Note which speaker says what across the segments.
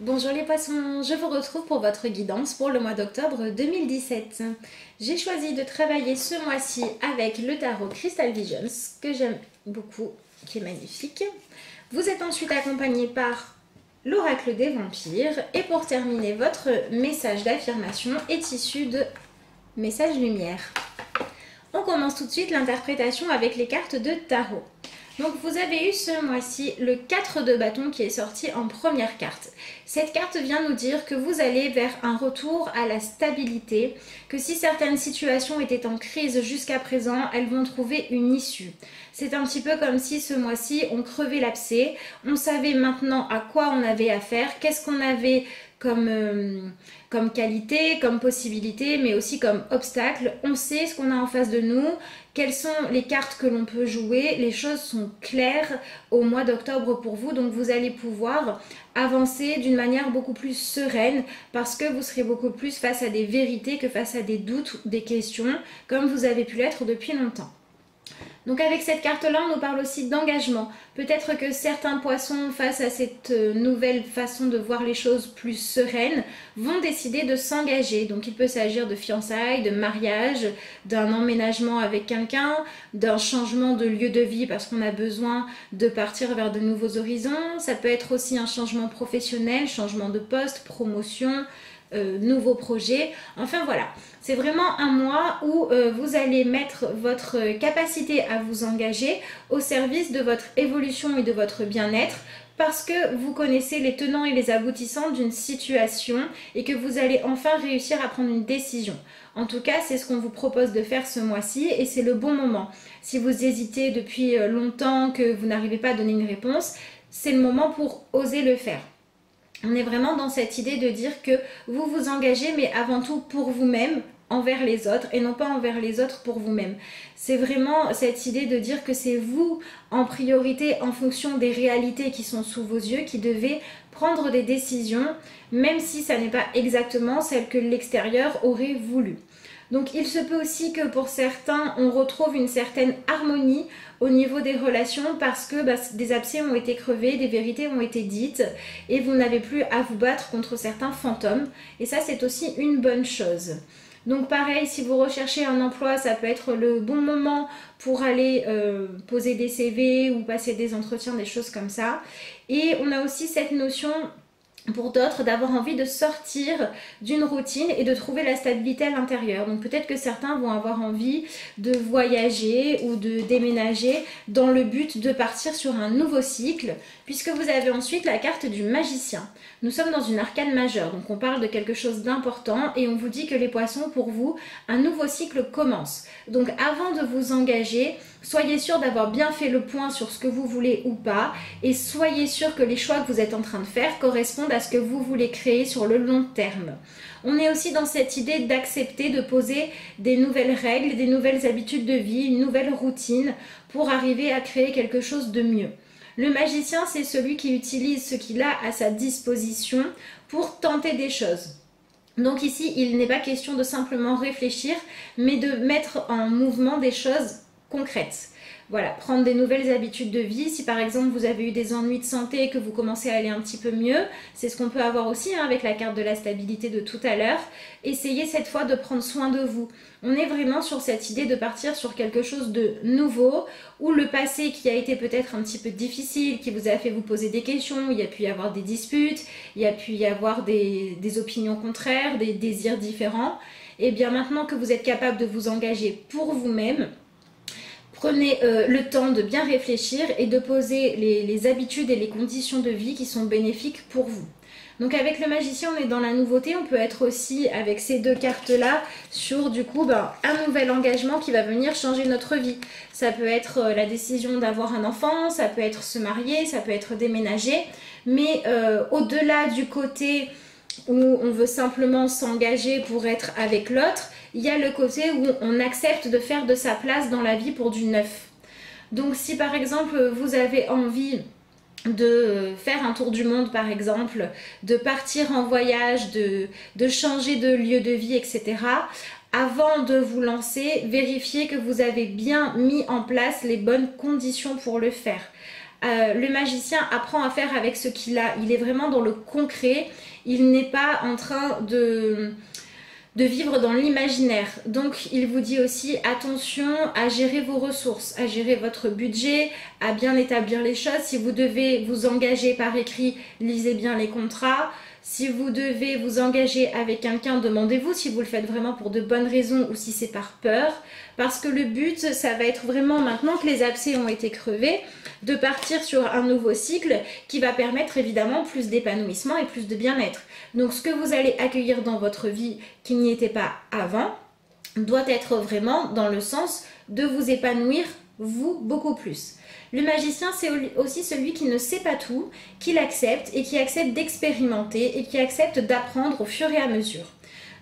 Speaker 1: Bonjour les poissons, je vous retrouve pour votre guidance pour le mois d'octobre 2017. J'ai choisi de travailler ce mois-ci avec le tarot Crystal Visions, que j'aime beaucoup, qui est magnifique. Vous êtes ensuite accompagné par l'oracle des vampires. Et pour terminer, votre message d'affirmation est issu de Message Lumière. On commence tout de suite l'interprétation avec les cartes de tarot. Donc vous avez eu ce mois-ci le 4 de bâton qui est sorti en première carte. Cette carte vient nous dire que vous allez vers un retour à la stabilité, que si certaines situations étaient en crise jusqu'à présent, elles vont trouver une issue. C'est un petit peu comme si ce mois-ci on crevait l'abcès, on savait maintenant à quoi on avait affaire, qu'est-ce qu'on avait comme qualité, comme possibilité, mais aussi comme obstacle. On sait ce qu'on a en face de nous, quelles sont les cartes que l'on peut jouer. Les choses sont claires au mois d'octobre pour vous, donc vous allez pouvoir avancer d'une manière beaucoup plus sereine parce que vous serez beaucoup plus face à des vérités que face à des doutes, des questions, comme vous avez pu l'être depuis longtemps. Donc avec cette carte-là, on nous parle aussi d'engagement. Peut-être que certains poissons, face à cette nouvelle façon de voir les choses plus sereines, vont décider de s'engager. Donc il peut s'agir de fiançailles, de mariage, d'un emménagement avec quelqu'un, d'un changement de lieu de vie parce qu'on a besoin de partir vers de nouveaux horizons. Ça peut être aussi un changement professionnel, changement de poste, promotion, nouveaux projets. Enfin voilà, c'est vraiment un mois où vous allez mettre votre capacité à vous engager au service de votre évolution et de votre bien-être parce que vous connaissez les tenants et les aboutissants d'une situation et que vous allez enfin réussir à prendre une décision. En tout cas, c'est ce qu'on vous propose de faire ce mois-ci et c'est le bon moment. Si vous hésitez depuis longtemps, que vous n'arrivez pas à donner une réponse, c'est le moment pour oser le faire. On est vraiment dans cette idée de dire que vous vous engagez, mais avant tout pour vous-même, envers les autres, et non pas envers les autres pour vous-même. C'est vraiment cette idée de dire que c'est vous, en priorité, en fonction des réalités qui sont sous vos yeux, qui devez prendre des décisions, même si ça n'est pas exactement celle que l'extérieur aurait voulu. Donc il se peut aussi que pour certains, on retrouve une certaine harmonie au niveau des relations parce que des abcès ont été crevés, des vérités ont été dites et vous n'avez plus à vous battre contre certains fantômes. Et ça, c'est aussi une bonne chose. Donc pareil, si vous recherchez un emploi, ça peut être le bon moment pour aller poser des CV ou passer des entretiens, des choses comme ça. Et on a aussi cette notion pour d'autres d'avoir envie de sortir d'une routine et de trouver la stabilité à l'intérieur. Donc peut-être que certains vont avoir envie de voyager ou de déménager dans le but de partir sur un nouveau cycle, puisque vous avez ensuite la carte du magicien. Nous sommes dans une arcane majeure, donc on parle de quelque chose d'important et on vous dit que les poissons, pour vous, un nouveau cycle commence. Donc avant de vous engager, soyez sûr d'avoir bien fait le point sur ce que vous voulez ou pas et soyez sûr que les choix que vous êtes en train de faire correspondent à ce que vous voulez créer sur le long terme. On est aussi dans cette idée d'accepter de poser des nouvelles règles, des nouvelles habitudes de vie, une nouvelle routine pour arriver à créer quelque chose de mieux. Le magicien, c'est celui qui utilise ce qu'il a à sa disposition pour tenter des choses. Donc ici, il n'est pas question de simplement réfléchir, mais de mettre en mouvement des choses concrètes. Voilà, prendre des nouvelles habitudes de vie. Si par exemple vous avez eu des ennuis de santé et que vous commencez à aller un petit peu mieux, c'est ce qu'on peut avoir aussi avec la carte de la stabilité de tout à l'heure. Essayez cette fois de prendre soin de vous. On est vraiment sur cette idée de partir sur quelque chose de nouveau, où le passé qui a été peut-être un petit peu difficile, qui vous a fait vous poser des questions, il y a pu y avoir des disputes, il y a pu y avoir des opinions contraires, des désirs différents. Et bien maintenant que vous êtes capable de vous engager pour vous-même, prenez le temps de bien réfléchir et de poser les habitudes et les conditions de vie qui sont bénéfiques pour vous. Donc avec le magicien, on est dans la nouveauté. On peut être aussi avec ces deux cartes-là sur du coup un nouvel engagement qui va venir changer notre vie. Ça peut être la décision d'avoir un enfant, ça peut être se marier, ça peut être déménager. Mais au-delà du côté où on veut simplement s'engager pour être avec l'autre, il y a le côté où on accepte de faire de sa place dans la vie pour du neuf. Donc si par exemple vous avez envie de faire un tour du monde par exemple, de partir en voyage, de changer de lieu de vie, etc., avant de vous lancer, vérifiez que vous avez bien mis en place les bonnes conditions pour le faire. Le magicien apprend à faire avec ce qu'il a. Il est vraiment dans le concret. Il n'est pas en train de vivre dans l'imaginaire. Donc il vous dit aussi attention à gérer vos ressources, à gérer votre budget, à bien établir les choses. Si vous devez vous engager par écrit, lisez bien les contrats. Si vous devez vous engager avec quelqu'un, demandez-vous si vous le faites vraiment pour de bonnes raisons ou si c'est par peur. Parce que le but, ça va être vraiment, maintenant que les abcès ont été crevés, de partir sur un nouveau cycle qui va permettre évidemment plus d'épanouissement et plus de bien-être. Donc ce que vous allez accueillir dans votre vie qui n'y était pas avant, doit être vraiment dans le sens de vous épanouir, vous, beaucoup plus. Le magicien, c'est aussi celui qui ne sait pas tout, qui l'accepte et qui accepte d'expérimenter et qui accepte d'apprendre au fur et à mesure.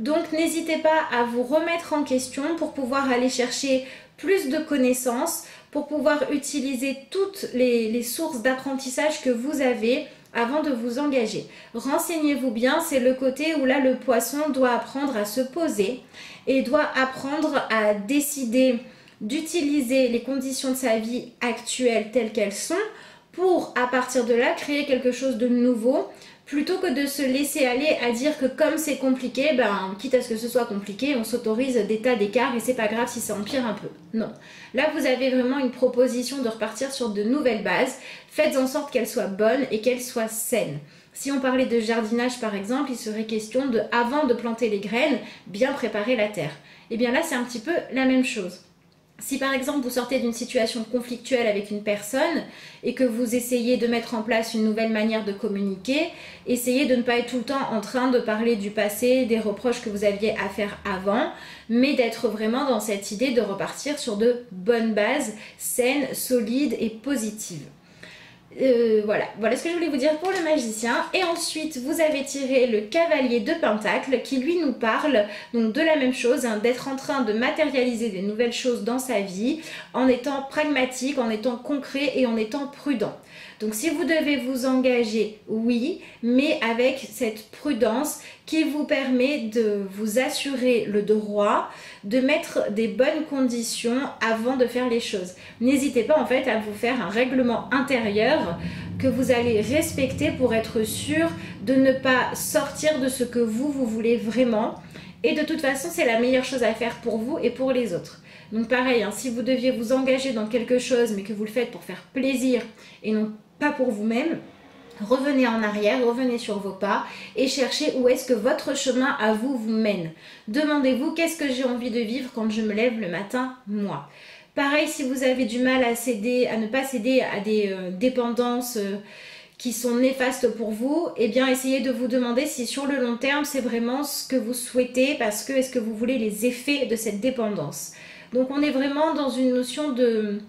Speaker 1: Donc n'hésitez pas à vous remettre en question pour pouvoir aller chercher plus de connaissances, pour pouvoir utiliser toutes les sources d'apprentissage que vous avez avant de vous engager. Renseignez-vous bien, c'est le côté où là le poisson doit apprendre à se poser et doit apprendre à décider d'utiliser les conditions de sa vie actuelles telles qu'elles sont pour à partir de là créer quelque chose de nouveau, plutôt que de se laisser aller à dire que comme c'est compliqué, quitte à ce que ce soit compliqué, on s'autorise des tas d'écarts et c'est pas grave si ça empire un peu. Non. Là, vous avez vraiment une proposition de repartir sur de nouvelles bases. Faites en sorte qu'elles soient bonnes et qu'elles soient saines. Si on parlait de jardinage par exemple, il serait question de, avant de planter les graines, bien préparer la terre. Et bien là, c'est un petit peu la même chose. Si par exemple vous sortez d'une situation conflictuelle avec une personne et que vous essayez de mettre en place une nouvelle manière de communiquer, essayez de ne pas être tout le temps en train de parler du passé, des reproches que vous aviez à faire avant, mais d'être vraiment dans cette idée de repartir sur de bonnes bases, saines, solides et positives. Voilà ce que je voulais vous dire pour le magicien. Et ensuite vous avez tiré le cavalier de Pentacle qui lui nous parle donc de la même chose, d'être en train de matérialiser des nouvelles choses dans sa vie en étant pragmatique, en étant concret et en étant prudent. Donc si vous devez vous engager, oui, mais avec cette prudence qui vous permet de vous assurer le droit de mettre des bonnes conditions avant de faire les choses. N'hésitez pas en fait à vous faire un règlement intérieur que vous allez respecter pour être sûr de ne pas sortir de ce que vous voulez vraiment. Et de toute façon, c'est la meilleure chose à faire pour vous et pour les autres. Donc pareil, si vous deviez vous engager dans quelque chose mais que vous le faites pour faire plaisir et non pas pour vous-même, revenez en arrière, revenez sur vos pas et cherchez où est-ce que votre chemin à vous mène. Demandez-vous qu'est-ce que j'ai envie de vivre quand je me lève le matin, moi. Pareil, si vous avez du mal à ne pas céder à des dépendances qui sont néfastes pour vous, eh bien essayez de vous demander si sur le long terme c'est vraiment ce que vous souhaitez, parce que est-ce que vous voulez les effets de cette dépendance. Donc on est vraiment dans une notion de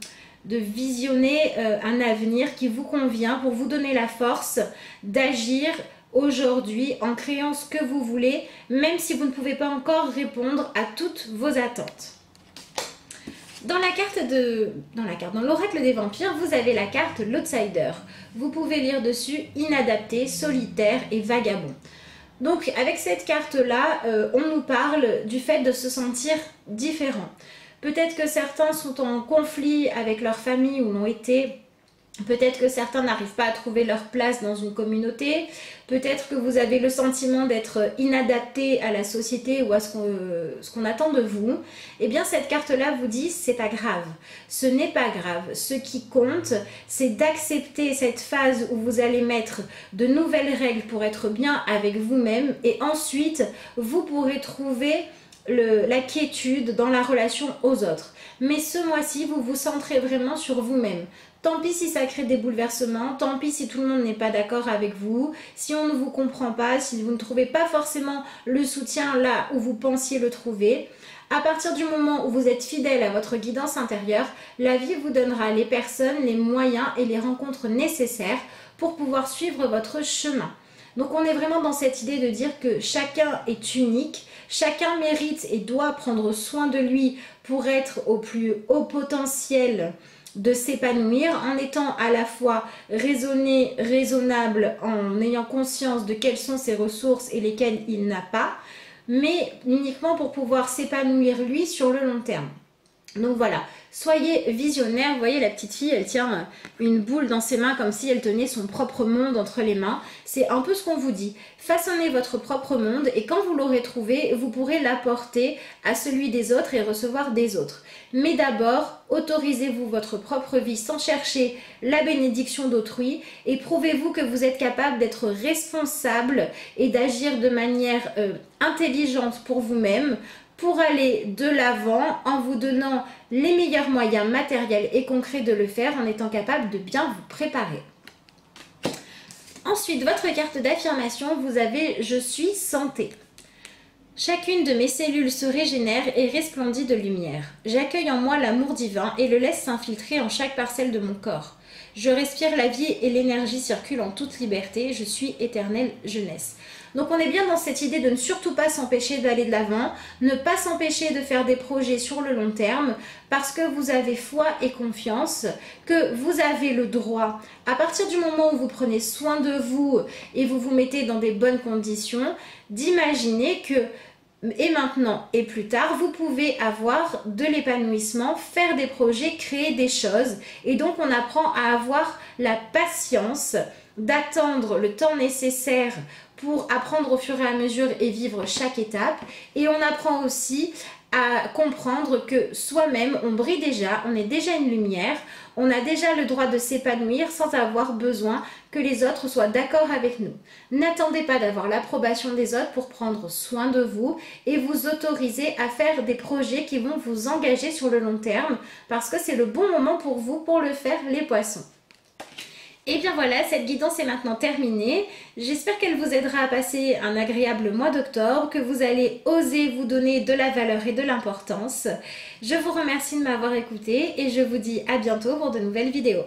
Speaker 1: visionner un avenir qui vous convient pour vous donner la force d'agir aujourd'hui en créant ce que vous voulez, même si vous ne pouvez pas encore répondre à toutes vos attentes. Dans l'oracle des vampires, vous avez la carte l'outsider. Vous pouvez lire dessus inadapté, solitaire et vagabond. Donc avec cette carte-là, on nous parle du fait de se sentir différent. Peut-être que certains sont en conflit avec leur famille ou l'ont été. Peut-être que certains n'arrivent pas à trouver leur place dans une communauté. Peut-être que vous avez le sentiment d'être inadapté à la société ou à ce qu'on attend de vous. Eh bien, cette carte-là vous dit, c'est pas grave. Ce n'est pas grave. Ce qui compte, c'est d'accepter cette phase où vous allez mettre de nouvelles règles pour être bien avec vous-même. Et ensuite, vous pourrez trouver la quiétude dans la relation aux autres. Mais ce mois-ci, vous vous centrez vraiment sur vous-même. Tant pis si ça crée des bouleversements, tant pis si tout le monde n'est pas d'accord avec vous, si on ne vous comprend pas, si vous ne trouvez pas forcément le soutien là où vous pensiez le trouver. À partir du moment où vous êtes fidèle à votre guidance intérieure, la vie vous donnera les personnes, les moyens et les rencontres nécessaires pour pouvoir suivre votre chemin. Donc on est vraiment dans cette idée de dire que chacun est unique, chacun mérite et doit prendre soin de lui pour être au plus haut potentiel de s'épanouir, en étant à la fois raisonné, raisonnable, en ayant conscience de quelles sont ses ressources et lesquelles il n'a pas, mais uniquement pour pouvoir s'épanouir lui sur le long terme. Donc voilà, soyez visionnaire. Vous voyez la petite fille, elle tient une boule dans ses mains comme si elle tenait son propre monde entre les mains. C'est un peu ce qu'on vous dit. Façonnez votre propre monde et quand vous l'aurez trouvé, vous pourrez l'apporter à celui des autres et recevoir des autres. Mais d'abord, autorisez-vous votre propre vie sans chercher la bénédiction d'autrui et prouvez-vous que vous êtes capable d'être responsable et d'agir de manière intelligente pour vous-même, pour aller de l'avant en vous donnant les meilleurs moyens matériels et concrets de le faire en étant capable de bien vous préparer. Ensuite, votre carte d'affirmation, vous avez « Je suis santé ». Chacune de mes cellules se régénère et resplendit de lumière. J'accueille en moi l'amour divin et le laisse s'infiltrer en chaque parcelle de mon corps. Je respire la vie et l'énergie circule en toute liberté. Je suis éternelle jeunesse. Donc on est bien dans cette idée de ne surtout pas s'empêcher d'aller de l'avant, ne pas s'empêcher de faire des projets sur le long terme parce que vous avez foi et confiance, que vous avez le droit, à partir du moment où vous prenez soin de vous et vous vous mettez dans des bonnes conditions, d'imaginer que et maintenant et plus tard, vous pouvez avoir de l'épanouissement, faire des projets, créer des choses. Et donc, on apprend à avoir la patience d'attendre le temps nécessaire pour apprendre au fur et à mesure et vivre chaque étape. Et on apprend aussi à comprendre que soi-même, on brille déjà, on est déjà une lumière, on a déjà le droit de s'épanouir sans avoir besoin que les autres soient d'accord avec nous. N'attendez pas d'avoir l'approbation des autres pour prendre soin de vous et vous autoriser à faire des projets qui vont vous engager sur le long terme parce que c'est le bon moment pour vous pour le faire, les poissons. Et bien voilà, cette guidance est maintenant terminée. J'espère qu'elle vous aidera à passer un agréable mois d'octobre, que vous allez oser vous donner de la valeur et de l'importance. Je vous remercie de m'avoir écouté et je vous dis à bientôt pour de nouvelles vidéos.